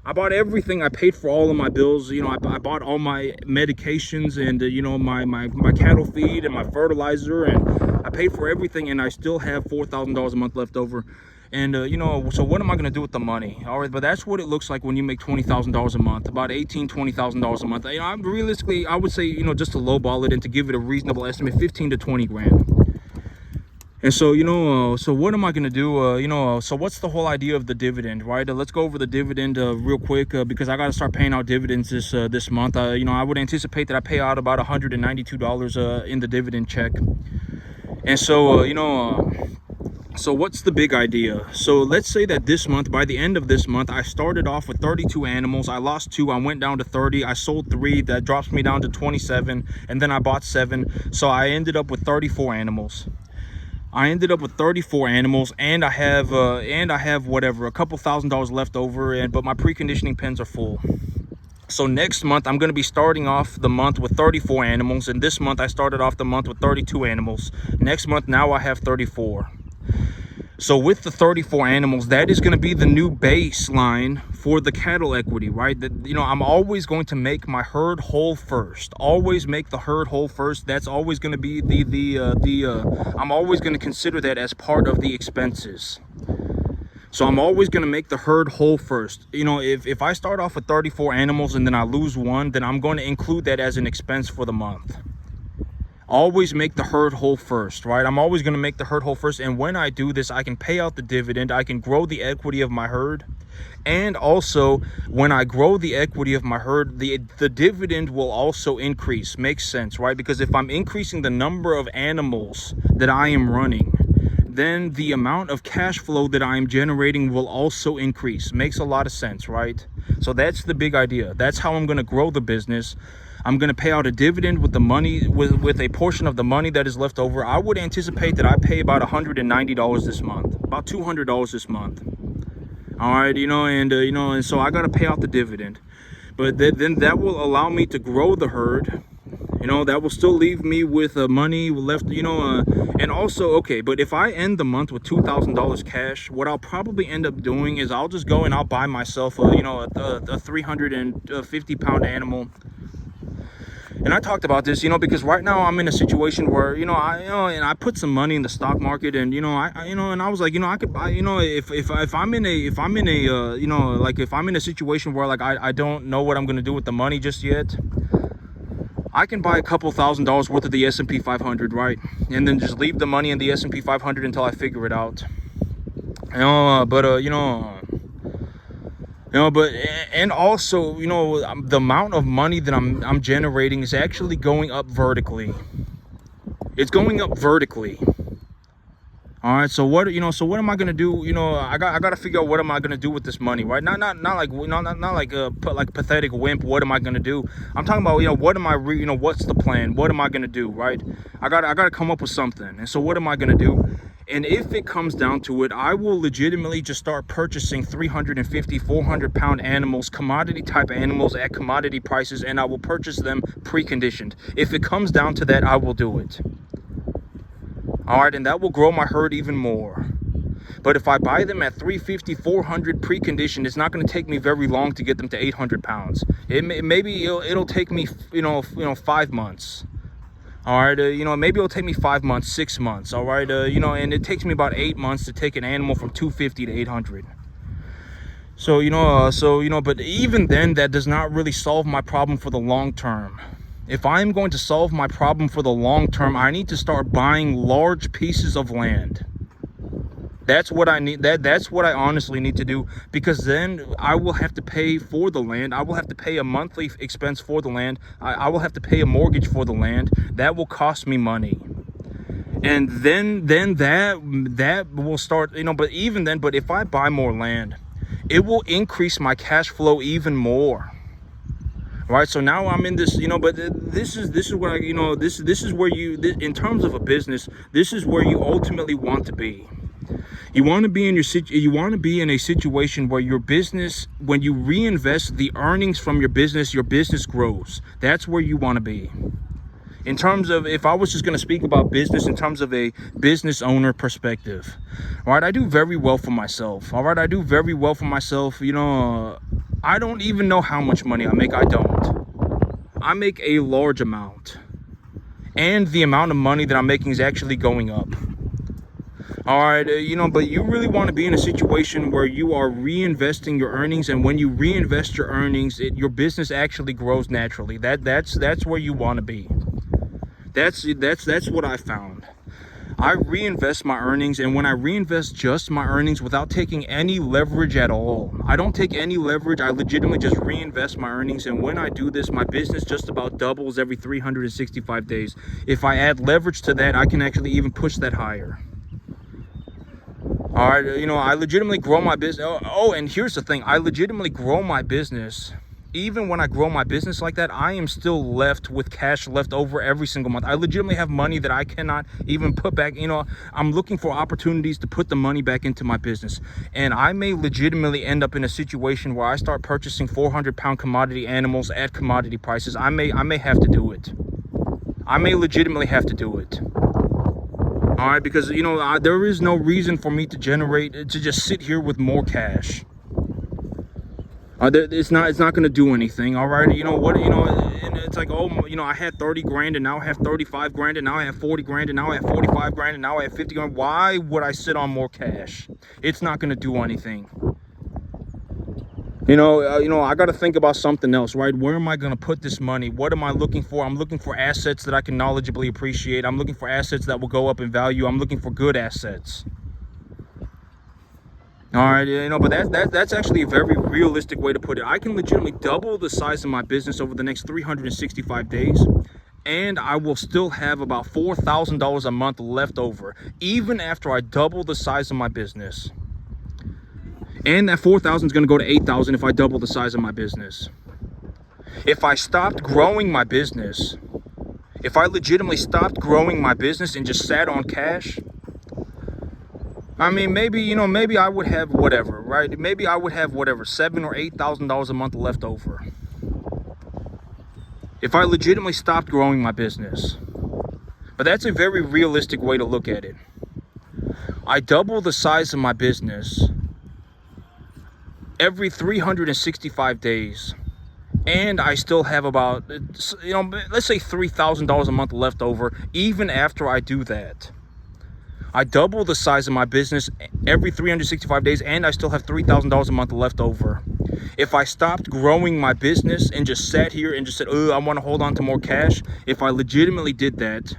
I bought everything. I paid for all of my bills. I bought all my medications and my cattle feed and my fertilizer, and I paid for everything, and I still have $4,000 a month left over. And so what am I going to do with the money? All right, but that's what it looks like when you make $20,000 a month, about $20,000 a month. I'm realistically, I would say, just to lowball it and to give it a reasonable estimate, 15 to 20 grand. And so, so what am I going to do? So what's the whole idea of the dividend, right? Let's go over the dividend real quick, because I got to start paying out dividends this month. I would anticipate that I pay out about $192 in the dividend check. And so, so what's the big idea? So let's say that this month, by the end of this month, I started off with 32 animals. I lost 2. I went down to 30. I sold 3. That drops me down to 27. And then I bought 7. So I ended up with 34 animals. I ended up with 34 animals, and I have whatever, a couple $1,000s left over, but my preconditioning pens are full. So next month I'm going to be starting off the month with 34 animals, and this month I started off the month with 32 animals. Next month now I have 34. So with the 34 animals, that is going to be the new baseline for the cattle equity, right? I'm always going to make my herd whole first. Always make the herd whole first. That's always going to be I'm always going to consider that as part of the expenses. So I'm always going to make the herd whole first. If I start off with 34 animals and then I lose 1, then I'm going to include that as an expense for the month. Always make the herd whole first, right? I'm always going to make the herd whole first. And when I do this, I can pay out the dividend. I can grow the equity of my herd. And also, when I grow the equity of my herd, the dividend will also increase. Makes sense, right? Because if I'm increasing the number of animals that I am running, then the amount of cash flow that I'm generating will also increase. Makes a lot of sense, right? So that's the big idea. That's how I'm going to grow the business. I'm going to pay out a dividend with the money, with a portion of the money that is left over. I would anticipate that I pay about $190 this month, about $200 this month. All right, and so I got to pay out the dividend. But then that will allow me to grow the herd. That will still leave me with money left, and also, okay, but if I end the month with $2,000 cash, what I'll probably end up doing is I'll just go and I'll buy myself a 350 pound animal. And I talked about this, because right now I'm in a situation where, and I put some money in the stock market, and and I was like, I could buy, if I'm in a situation where, like, I don't know what I'm going to do with the money just yet, I can buy a couple $1,000s worth of the S&P 500, right? And then just leave the money in the S&P 500 until I figure it out. And also, the amount of money that I'm generating is actually going up vertically. It's going up vertically. All right, so what am I gonna do? I got to figure out what am I gonna do with this money, right? Not like not like like pathetic wimp. What am I gonna do? I'm talking about what am I what's the plan? What am I gonna do, right? I got to come up with something. And so what am I gonna do? And if it comes down to it, I will legitimately just start purchasing 350, 400 pound animals, commodity type animals at commodity prices, and I will purchase them preconditioned. If it comes down to that, I will do it. All right, and that will grow my herd even more. But if I buy them at 350, 400 preconditioned, it's not going to take me very long to get them to 800 pounds. Maybe it'll take me 5 months. All right, maybe it'll take me 5 months, 6 months. All right, and it takes me about 8 months to take an animal from 250 to 800. So but even then, that does not really solve my problem for the long term. If I'm going to solve my problem for the long term, I need to start buying large pieces of land. That's what I need. That's what I honestly need to do, because then I will have to pay for the land. I will have to pay a monthly expense for the land. I will have to pay a mortgage for the land. That will cost me money. And then that will start, but even then, but if I buy more land, it will increase my cash flow even more. Right, so now I'm in this, but this is where this is where in terms of a business, this is where you ultimately want to be. You want to be in a situation where your business, when you reinvest the earnings from your business grows. That's where you want to be. In terms of, if I was just going to speak about business in terms of a business owner perspective, all right, I do very well for myself. All right, I do very well for myself. I don't even know how much money I make. I don't. I make a large amount. And the amount of money that I'm making is actually going up. All right, but you really want to be in a situation where you are reinvesting your earnings, and when you reinvest your earnings, your business actually grows naturally. That's where you want to be. That's what I found. I reinvest my earnings, and when I reinvest just my earnings without taking any leverage at all, I don't take any leverage. I legitimately just reinvest my earnings, and when I do this, my business just about doubles every 365 days. If I add leverage to that, I can actually even push that higher. All right, I legitimately grow my business. Oh, and here's the thing. I legitimately grow my business. Even when I grow my business like that, I am still left with cash left over every single month. I legitimately have money that I cannot even put back. I'm looking for opportunities to put the money back into my business. And I may legitimately end up in a situation where I start purchasing 400-pound commodity animals at commodity prices. I may have to do it. I may legitimately have to do it. All right, because there is no reason for me to just sit here with more cash. It's not going to do anything. All right, and it's like, I had 30 grand and now I have 35 grand and now I have 40 grand and now I have 45 grand and now I have 50 grand. Why would I sit on more cash? It's not going to do anything. I got to think about something else, right? Where am I going to put this money? What am I looking for? I'm looking for assets that I can knowledgeably appreciate. I'm looking for assets that will go up in value. I'm looking for good assets. All right, but that's actually a very realistic way to put it. I can legitimately double the size of my business over the next 365 days, and I will still have about $4,000 a month left over, even after I double the size of my business. And that 4,000 is going to go to 8,000 if I double the size of my business. If I stopped growing my business, if I legitimately stopped growing my business and just sat on cash, I mean, maybe I would have whatever, right? Maybe I would have whatever, $7,000 or $8,000 a month left over. If I legitimately stopped growing my business. But that's a very realistic way to look at it. I double the size of my business every 365 days. And I still have about, let's say $3,000 a month left over, even after I do that. I double the size of my business every 365 days, and I still have $3,000 a month left over. If I stopped growing my business and just sat here and just said, I want to hold on to more cash, if I legitimately did that,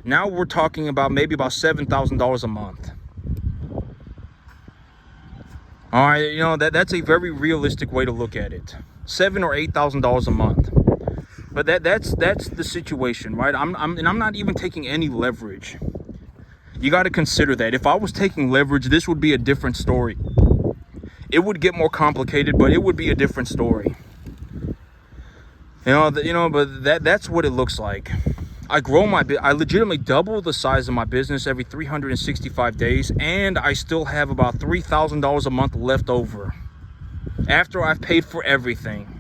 now we're talking about maybe about $7,000 a month. All right, that's a very realistic way to look at it. $7,000 or $8,000 a month. But that's the situation, right? I'm not even taking any leverage. You got to consider that. If I was taking leverage, this would be a different story. It would get more complicated, but it would be a different story. But that's what it looks like. I legitimately double the size of my business every 365 days, and I still have about $3,000 a month left over after I've paid for everything.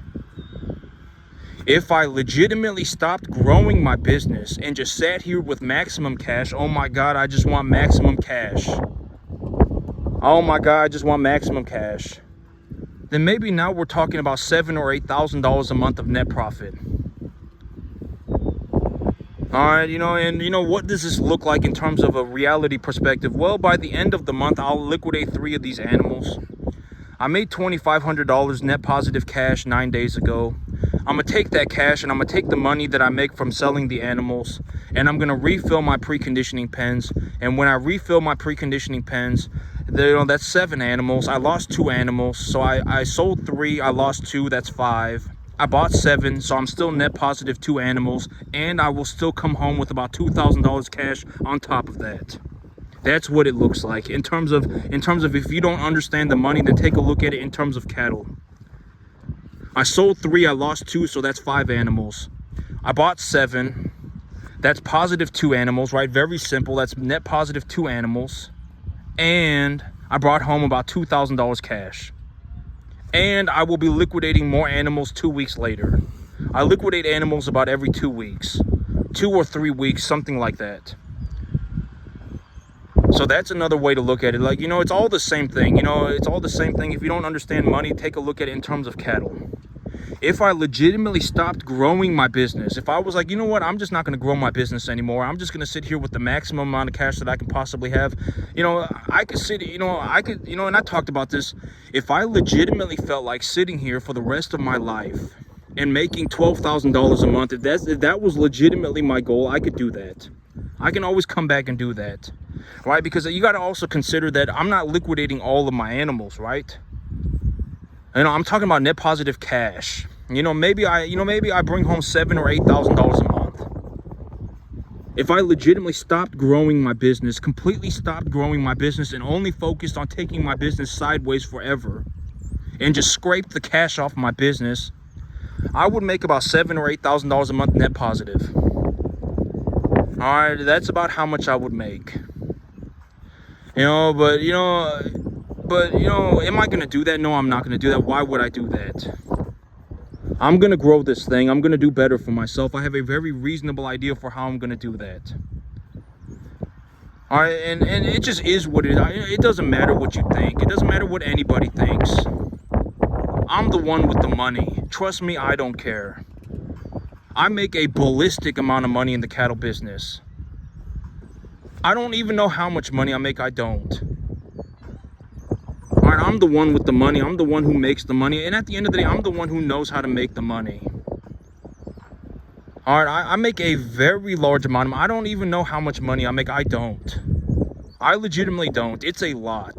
If I legitimately stopped growing my business and just sat here with maximum cash, oh my God, I just want maximum cash. Oh my God, I just want maximum cash. Then maybe now we're talking about $7,000 or $8,000 a month of net profit. All right, what does this look like in terms of a reality perspective? Well, by the end of the month, I'll liquidate 3 of these animals. I made $2,500 net positive cash 9 days ago. I'm going to take that cash and I'm going to take the money that I make from selling the animals, and I'm going to refill my preconditioning pens. And when I refill my preconditioning pens, that's 7 animals. I lost 2 animals. So I sold 3. I lost 2. That's 5. I bought 7. So I'm still net positive 2 animals. And I will still come home with about $2,000 cash on top of that. That's what it looks like. In terms of if you don't understand the money, then take a look at it in terms of cattle. I sold 3, I lost 2, so that's 5 animals. I bought 7, that's positive 2 animals, right? Very simple. That's net positive 2 animals. And I brought home about $2,000 cash. And I will be liquidating more animals 2 weeks later. I liquidate animals about every 2 weeks, 2 or 3 weeks, something like that. So that's another way to look at it. Like, it's all the same thing. It's all the same thing. If you don't understand money, take a look at it in terms of cattle. If I legitimately stopped growing my business, if I was like, you know what, I'm just not going to grow my business anymore. I'm just going to sit here with the maximum amount of cash that I can possibly have. I could sit, and I talked about this. If I legitimately felt like sitting here for the rest of my life and making $12,000 a month, if that was legitimately my goal, I could do that. I can always come back and do that, right? Because you got to also consider that I'm not liquidating all of my animals, right? I'm talking about net positive cash. Maybe I bring home $7,000 or $8,000 a month. If I legitimately stopped growing my business, completely stopped growing my business, and only focused on taking my business sideways forever, and just scraped the cash off my business, I would make about $7,000 or $8,000 a month net positive. All right, that's about how much I would make. But am I going to do that? No, I'm not going to do that. Why would I do that? I'm going to grow this thing. I'm going to do better for myself. I have a very reasonable idea for how I'm going to do that. All right, and it just is what it is. It doesn't matter what you think. It doesn't matter what anybody thinks. I'm the one with the money. Trust me, I don't care. I make a ballistic amount of money in the cattle business. I don't even know how much money I make. I don't. All right, I'm the one with the money. I'm the one who makes the money. And at the end of the day, I'm the one who knows how to make the money. All right, I make a very large amount of money. I don't even know how much money I make. I don't. I legitimately don't. It's a lot.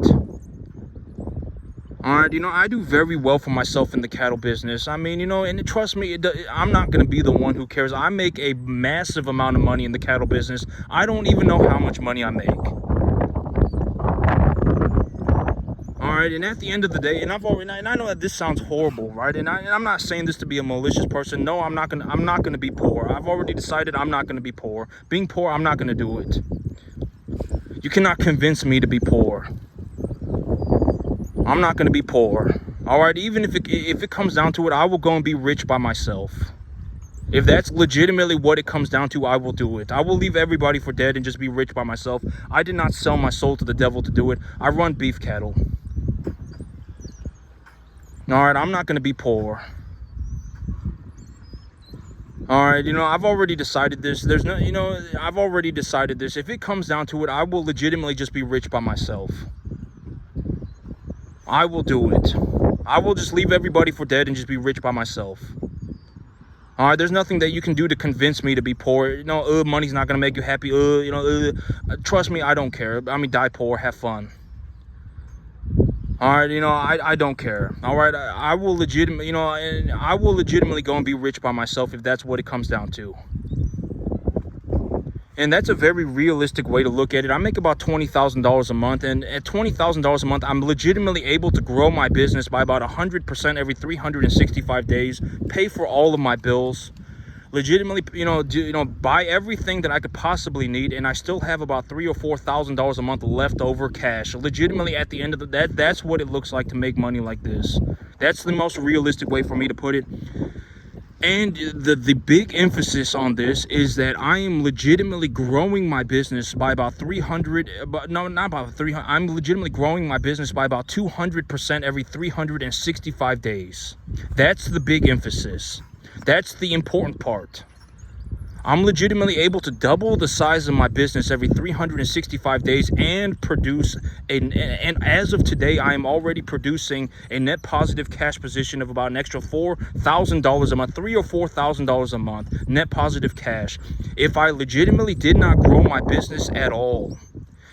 All right, I do very well for myself in the cattle business. And trust me, I'm not going to be the one who cares. I make a massive amount of money in the cattle business. I don't even know how much money I make. All right, and at the end of the day, and I know that this sounds horrible, right? And I'm not saying this to be a malicious person. No, I'm not gonna be poor. I've already decided I'm not gonna be poor. Being poor, I'm not gonna do it. You cannot convince me to be poor. I'm not gonna be poor. All right, even if it comes down to it, I will go and be rich by myself. If that's legitimately what it comes down to, I will do it. I will leave everybody for dead and just be rich by myself. I did not sell my soul to the devil to do it. I run beef cattle. All right, I'm not going to be poor. All right, I've already decided this. I've already decided this. If it comes down to it, I will legitimately just be rich by myself. I will do it. I will just leave everybody for dead and just be rich by myself. All right, there's nothing that you can do to convince me to be poor. Money's not going to make you happy. Trust me, I don't care. Die poor, have fun. All right, I don't care. All right, I will legitimately, I will legitimately go and be rich by myself if that's what it comes down to. And that's a very realistic way to look at it. I make about $20,000 a month, and at $20,000 a month, I'm legitimately able to grow my business by about 100% every 365 days, pay for all of my bills, legitimately, buy everything that I could possibly need, and I still have about $3,000 or $4,000 a month left over cash. Legitimately, at the end of that's what it looks like to make money like this. That's the most realistic way for me to put it. And the big emphasis on this is that I am legitimately growing my business by about 300, but no, not about 300. I'm legitimately growing my business by about 200% every 365 days. That's the big emphasis. That's the important part. I'm legitimately able to double the size of my business every 365 days and produce and as of today, I am already producing a net positive cash position of about an extra $4,000 a month, $3,000 or $4,000 a month, net positive cash. If I legitimately did not grow my business at all,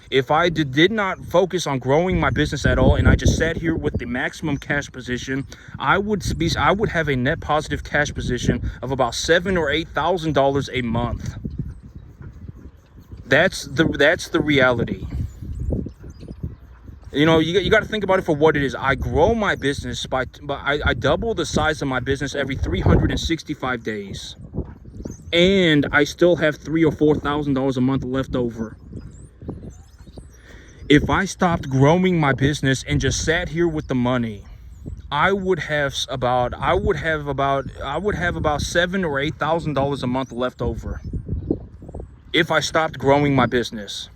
if I did not focus on growing my business at all, and I just sat here with the maximum cash position, I would have a net positive cash position of about $7,000 or $8,000 a month. That's the reality. You got to think about it for what it is. I grow my business I double the size of my business every 365 days, and I still have $3,000 or $4,000 a month left over. If I stopped growing my business and just sat here with the money, I would have about $7,000 or $8,000 a month left over. If I stopped growing my business.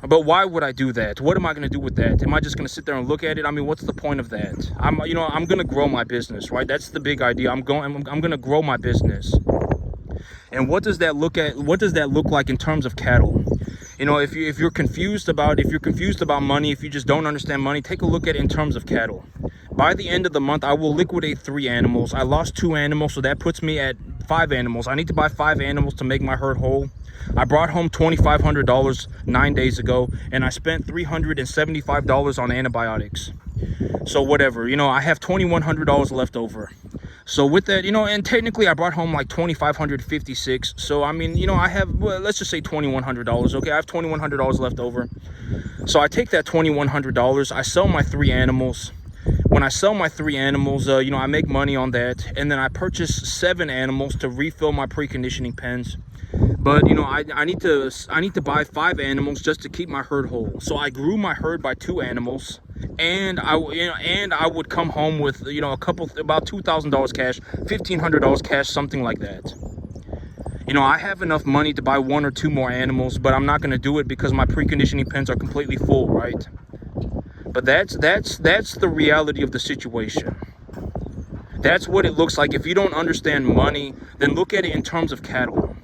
But why would I do that? What am I going to do with that? Am I just going to sit there and look at it? I mean, what's the point of that? I'm going to grow my business, right? That's the big idea. I'm going to grow my business. And what does that look like in terms of cattle? If you're confused about money, if you just don't understand money, take a look at it in terms of cattle. By the end of the month, I will liquidate 3 animals. I lost 2 animals, so that puts me at 5 animals. I need to buy 5 animals to make my herd whole. I brought home $2,500 9 days ago, and I spent $375 on antibiotics. So whatever, I have $2,100 left over. So with that, and technically I brought home like $2,556. So I mean, I have, well, let's just say $2,100. Okay, I have $2,100 left over. So I take that $2,100. I sell my 3 animals. When I sell my 3 animals, I make money on that, and then I purchase 7 animals to refill my preconditioning pens. But I need to buy 5 animals just to keep my herd whole. So I grew my herd by 2 animals, and I would come home with about $2,000 cash, $1,500 cash, something like that. I have enough money to buy 1 or 2 more animals, but I'm not going to do it because my preconditioning pens are completely full, right? But that's the reality of the situation. That's what it looks like. If you don't understand money, then look at it in terms of cattle.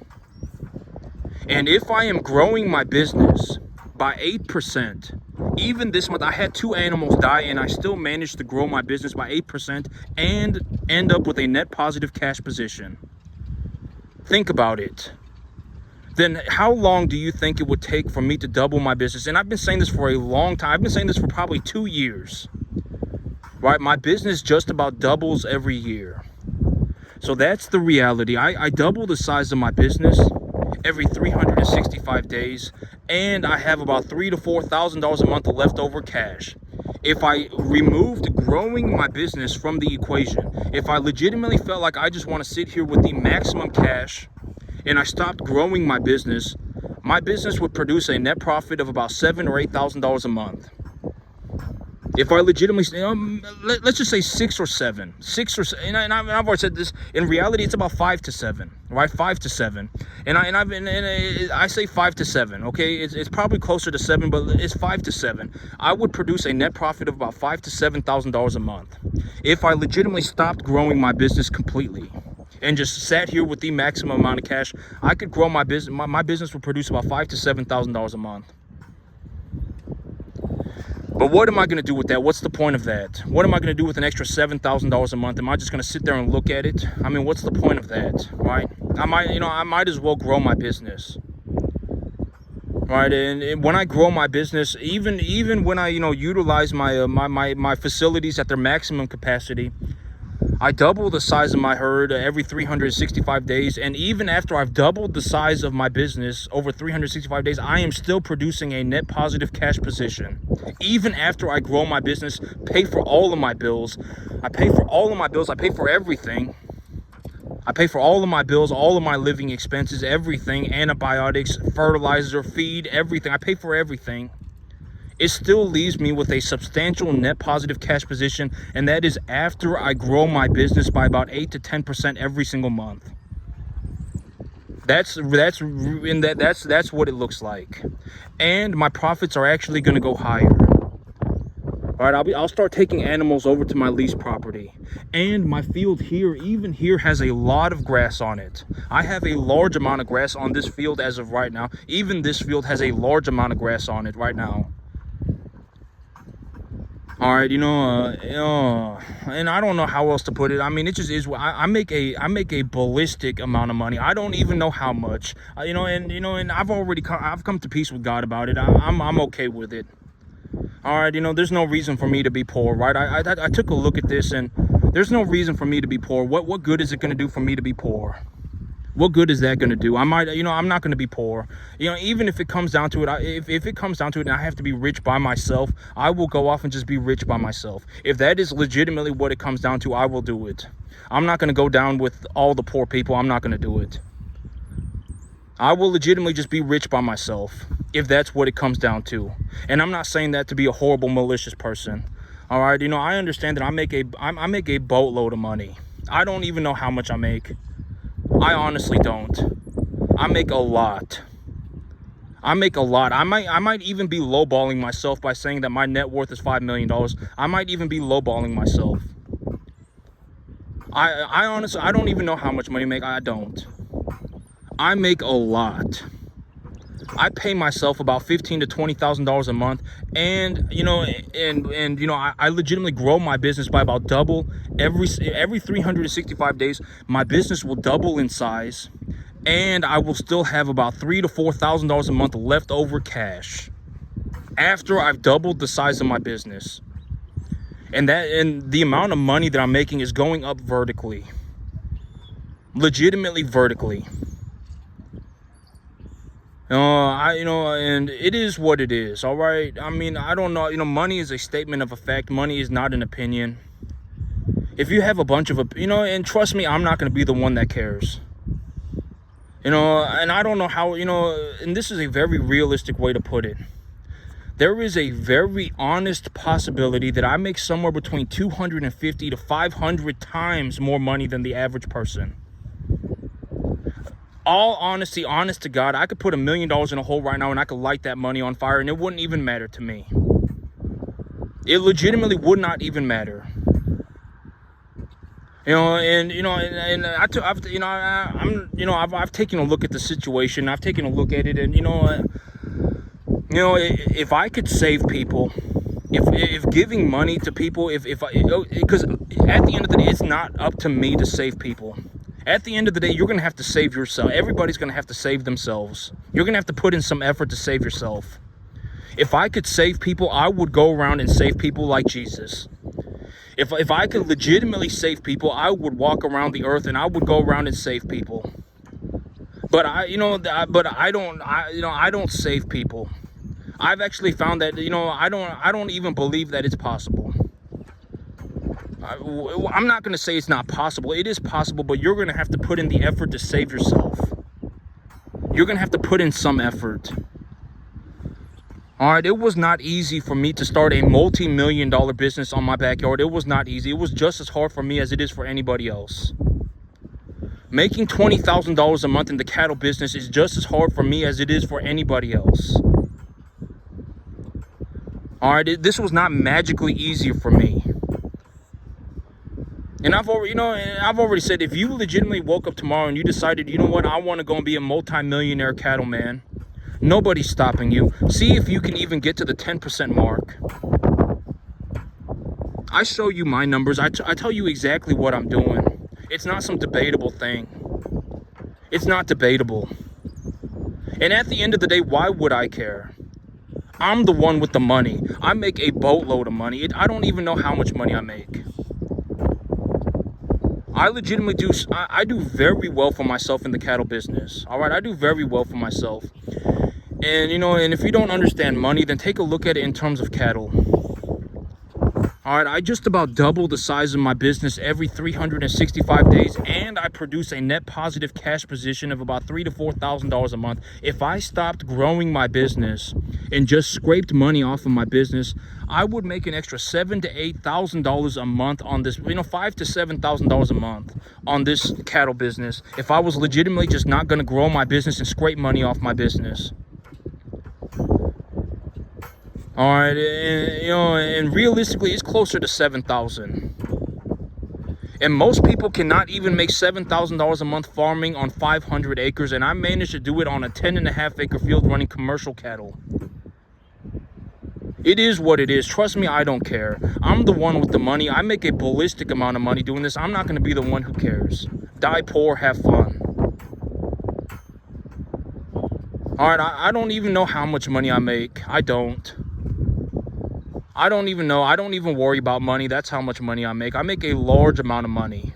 And if I am growing my business by 8%, even this month, I had 2 animals die, and I still managed to grow my business by 8% and end up with a net positive cash position. Think about it. Then how long do you think it would take for me to double my business? And I've been saying this for a long time. I've been saying this for probably 2 years. Right? My business just about doubles every year. So that's the reality. I double the size of my business every 365 days, and I have about $3,000 to $4,000 a month of leftover cash. If I removed growing my business from the equation, if I legitimately felt like I just want to sit here with the maximum cash, and I stopped growing my business would produce a net profit of about $7,000 or $8,000 a month. If I legitimately, let's just say 6 or 7, and I've already said this. In reality, it's about 5 to 7, right? 5 to 7, and I say 5 to 7. Okay, it's probably closer to 7, but it's 5 to 7. I would produce a net profit of about $5,000 to $7,000 a month if I legitimately stopped growing my business completely and just sat here with the maximum amount of cash. I could grow my business. My business would produce about $5,000 to $7,000 a month. But what am I going to do with that? What's the point of that? What am I going to do with an extra $7,000 a month? Am I just going to sit there and look at it? I mean, what's the point of that, right? I might as well grow my business, right? And when I grow my business, even when I utilize my facilities at their maximum capacity, I double the size of my herd every 365 days. And even after I've doubled the size of my business over 365 days, I am still producing a net positive cash position. Even after I grow my business, pay for all of my bills. I pay for all of my bills. I pay for everything. I pay for all of my bills, all of my living expenses, everything, antibiotics, fertilizer, feed, everything. I pay for everything. It still leaves me with a substantial net positive cash position, and that is after I grow my business by about 8 to 10% every single month. That's what it looks like. And my profits are actually going to go higher. All right, I'll start taking animals over to my lease property. And my field here, even here, has a lot of grass on it. I have a large amount of grass on this field as of right now. Even this field has a large amount of grass on it right now. All right, and I don't know how else to put it. I mean, it just is. I make a ballistic amount of money. I don't even know how much. And I've come to peace with God about it. I'm okay with it. All right, there's no reason for me to be poor, right? I took a look at this, and there's no reason for me to be poor. What good is it going to do for me to be poor? What good is that going to do? I'm not going to be poor. Even if it comes down to it, if it comes down to it and I have to be rich by myself, I will go off and just be rich by myself. If that is legitimately what it comes down to, I will do it. I'm not going to go down with all the poor people. I'm not going to do it. I will legitimately just be rich by myself, if that's what it comes down to. And I'm not saying that to be a horrible, malicious person. All right, I understand that I make a boatload of money. I don't even know how much I make. I honestly don't. I make a lot. I might even be lowballing myself by saying that my net worth is $5 million. I might even be lowballing myself. I honestly, I don't even know how much money I make. I don't. I make a lot. I pay myself about $15,000 to $20,000 a month, and I legitimately grow my business by about double every 365 days. My business will double in size, and I will still have about $3,000 to $4,000 a month left over cash after I've doubled the size of my business. And the amount of money that I'm making is going up vertically, legitimately vertically. And it is what it is. All right. I mean, I don't know. Money is a statement of a fact. Money is not an opinion. If you have a bunch of, and trust me, I'm not going to be the one that cares. And I don't know how, and this is a very realistic way to put it. There is a very honest possibility that I make somewhere between 250 to 500 times more money than the average person. All honesty, honest to God, I could put $1 million in a hole right now and I could light that money on fire and it wouldn't even matter to me. It legitimately would not even matter. I've taken a look at the situation. I've taken a look at it, and if I could save people, if giving money to people, because at the end of the day, it's not up to me to save people. At the end of the day, you're going to have to save yourself. Everybody's going to have to save themselves. You're going to have to put in some effort to save yourself. If I could save people, I would go around and save people like Jesus. If I could legitimately save people, I would walk around the earth and I would go around and save people. But I don't save people. I've actually found that, I don't even believe that it's possible. I'm not going to say it's not possible. It is possible, but you're going to have to put in the effort to save yourself. You're going to have to put in some effort. All right, it was not easy for me to start a multi-million-dollar business on my backyard. It was not easy. It was just as hard for me as it is for anybody else. Making $20,000 a month in the cattle business is just as hard for me as it is for anybody else. All right, this was not magically easier for me. And I've already said, if you legitimately woke up tomorrow and you decided, you know what, I want to go and be a multi-millionaire cattleman, nobody's stopping you. See if you can even get to the 10% mark. I show you my numbers. I tell you exactly what I'm doing. It's not some debatable thing. It's not debatable. And at the end of the day, why would I care? I'm the one with the money. I make a boatload of money. I don't even know how much money I make. I legitimately do. I do very well for myself in the cattle business. All right, I do very well for myself. And and if you don't understand money, then take a look at it in terms of cattle. All right, I just about double the size of my business every 365 days, and I produce a net positive cash position of about $3,000 to $4,000 a month. If I stopped growing my business and just scraped money off of my business, I would make an extra $7,000 to $8,000 a month on this. $5,000 to $7,000 a month on this cattle business. If I was legitimately just not going to grow my business and scrape money off my business. All right, and realistically, it's closer to 7,000. And most people cannot even make $7,000 a month farming on 500 acres, and I managed to do it on a 10.5 acre field running commercial cattle. It is what it is. Trust me, I don't care. I'm the one with the money. I make a ballistic amount of money doing this. I'm not going to be the one who cares. Die poor, have fun. All right, I don't even know how much money I make. I don't even know. I don't even worry about money. That's how much money I make. I make a large amount of money.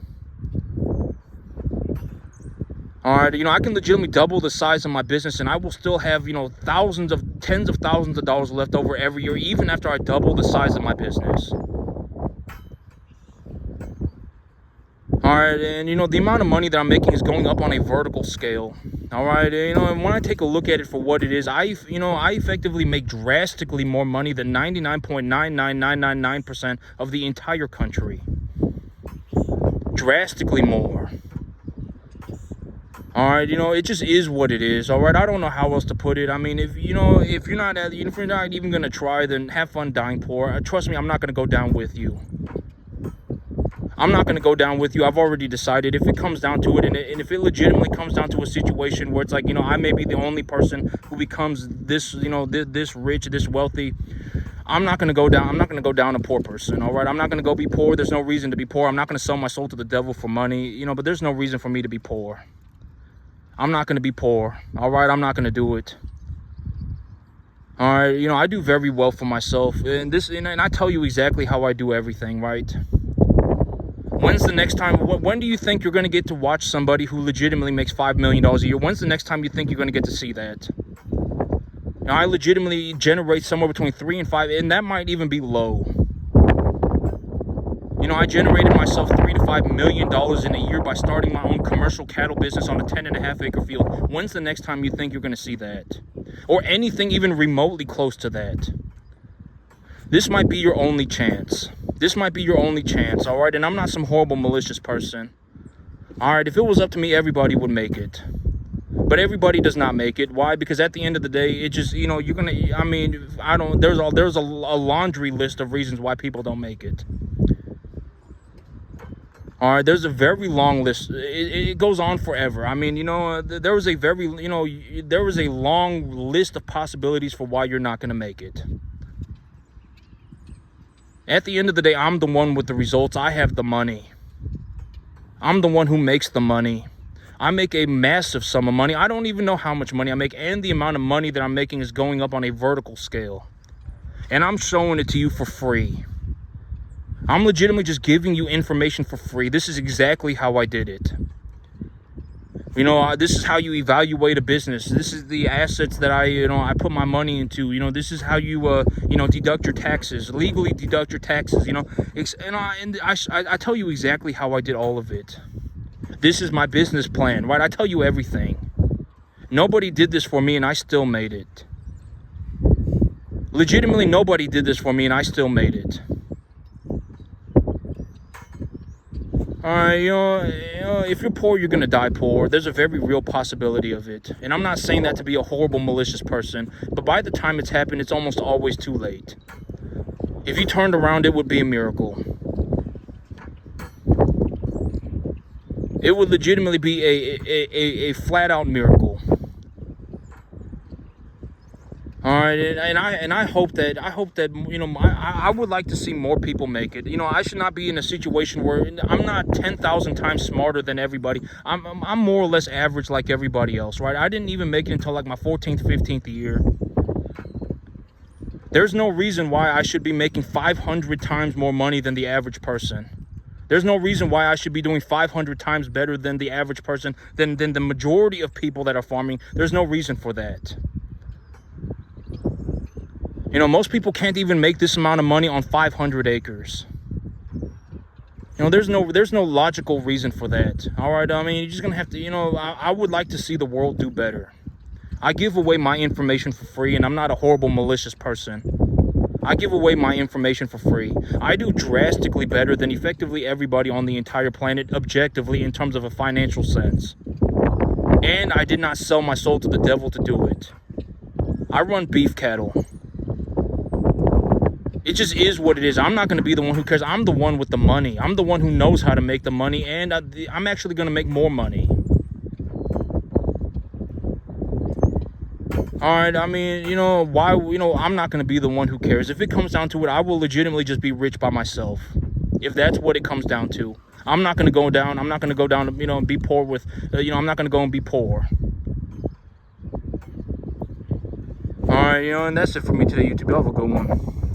All right, I can legitimately double the size of my business and I will still have, tens of thousands of dollars left over every year, even after I double the size of my business. All right, and the amount of money that I'm making is going up on a vertical scale. All right, and when I take a look at it for what it is, I effectively make drastically more money than 99.99999% of the entire country. Drastically more. All right, it just is what it is. All right, I don't know how else to put it. I mean, if you're not even gonna try, then have fun dying poor. Trust me, I'm not gonna go down with you. I'm not going to go down with you. I've already decided. If it comes down to it, and if it legitimately comes down to a situation where it's like, I may be the only person who becomes this, this rich, this wealthy, I'm not going to go down. I'm not going to go down a poor person. All right. I'm not going to go be poor. There's no reason to be poor. I'm not going to sell my soul to the devil for money, but there's no reason for me to be poor. I'm not going to be poor. All right. I'm not going to do it. All right. I do very well for myself, and I tell you exactly how I do everything, right? When's the next time? When do you think you're going to get to watch somebody who legitimately makes $5 million a year? When's the next time you think you're going to get to see that? I legitimately generate somewhere between 3 and 5, and that might even be low. I generated myself $3 to $5 million in a year by starting my own commercial cattle business on a 10.5 acre field. When's the next time you think you're going to see that? Or anything even remotely close to that? This might be your only chance. This might be your only chance, all right? And I'm not some horrible, malicious person. All right, if it was up to me, everybody would make it. But everybody does not make it. Why? Because at the end of the day, it just, you're going to, there's a laundry list of reasons why people don't make it. All right, there's a very long list. It goes on forever. There was a long list of possibilities for why you're not going to make it. At the end of the day, I'm the one with the results. I have the money. I'm the one who makes the money. I make a massive sum of money. I don't even know how much money I make, and the amount of money that I'm making is going up on a vertical scale. And I'm showing it to you for free. I'm legitimately just giving you information for free. This is exactly how I did it. This is how you evaluate a business. This is the assets that I put my money into. This is how you, deduct your taxes, legally deduct your taxes, and I tell you exactly how I did all of it. This is my business plan, right? I tell you everything. Nobody did this for me and I still made it. Legitimately, nobody did this for me and I still made it. All right, if you're poor, you're going to die poor. There's a very real possibility of it. And I'm not saying that to be a horrible, malicious person, but by the time it's happened, it's almost always too late. If you turned around, it would be a miracle. It would legitimately be a flat-out miracle. All right, and I hope that I would like to see more people make it. I should not be in a situation where I'm not 10,000 times smarter than everybody. I'm more or less average like everybody else, right? I didn't even make it until like my 14th, 15th year. There's no reason why I should be making 500 times more money than the average person. There's no reason why I should be doing 500 times better than the average person, than the majority of people that are farming. There's no reason for that. You know, most people can't even make this amount of money on 500 acres. You know, there's no logical reason for that. All right, I mean, you're just gonna have to, you know, I would like to see the world do better. I give away my information for free, and I'm not a horrible, malicious person. I give away my information for free. I do drastically better than effectively everybody on the entire planet, objectively, in terms of a financial sense. And I did not sell my soul to the devil to do it. I run beef cattle. It just is what it is. I'm not going to be the one who cares. I'm the one with the money. I'm the one who knows how to make the money, and I'm actually going to make more money. All right, I mean, you know, why, you know, I'm not going to be the one who cares. If it comes down to it, I will legitimately just be rich by myself. If that's what it comes down to. I'm not going to go down. I'm not going to go down, you know, and be poor with, you know, I'm not going to go and be poor. All right, you know, and that's it for me today, YouTube. Y'all have a good one.